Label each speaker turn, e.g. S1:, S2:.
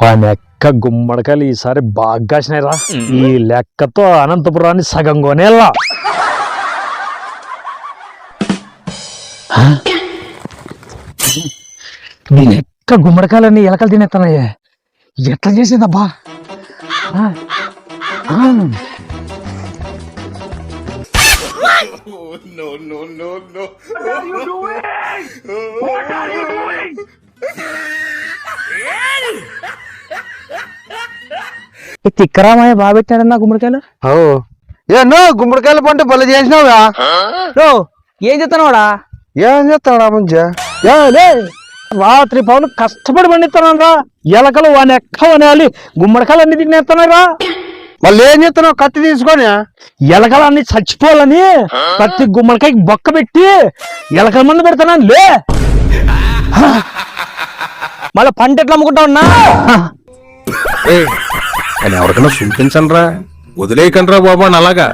S1: లెక్క గుమ్మడికాయలు ఈసారి బాగా కాసినాయిరా. ఈ లెక్కతో అనంతపురాన్ని సగం కొనేలా. నీ లెక్క గుమ్మడికాయలన్నీ ఎలకలు తినేస్తున్నాయే, ఎట్లా చేసిందబ్బా? తిక్కరామయ్య బాగా పెట్టాడన్నా గుమ్మడికాయలు.
S2: ఏనో గుమ్మడికాయల పంట బలి చేసినావుగా.
S1: ఏం చెప్తానవాడా?
S2: ఏం చేస్తాడా మంచిగా?
S1: రాత్రి పౌలు కష్టపడి పండిస్తున్నారా. ఎలకలు వాని ఎక్క వనేయాలి, గుమ్మడికాయలు అన్ని తినేస్తున్నారా.
S2: మళ్ళీ ఏం చేస్తున్నావు? కత్తి తీసుకొని
S1: ఎలకలు అన్ని చచ్చిపోవాలని ప్రతి గుమ్మడికాయకి బొక్క పెట్టి ఎలకల మందు పెడతాను. లే మళ్ళీ పంట ఎట్లా అమ్ముకుంటా ఉన్నా?
S3: ఎవరికైనా చూపించండి రా, వదిలేయకండి రా బాబా అలాగా.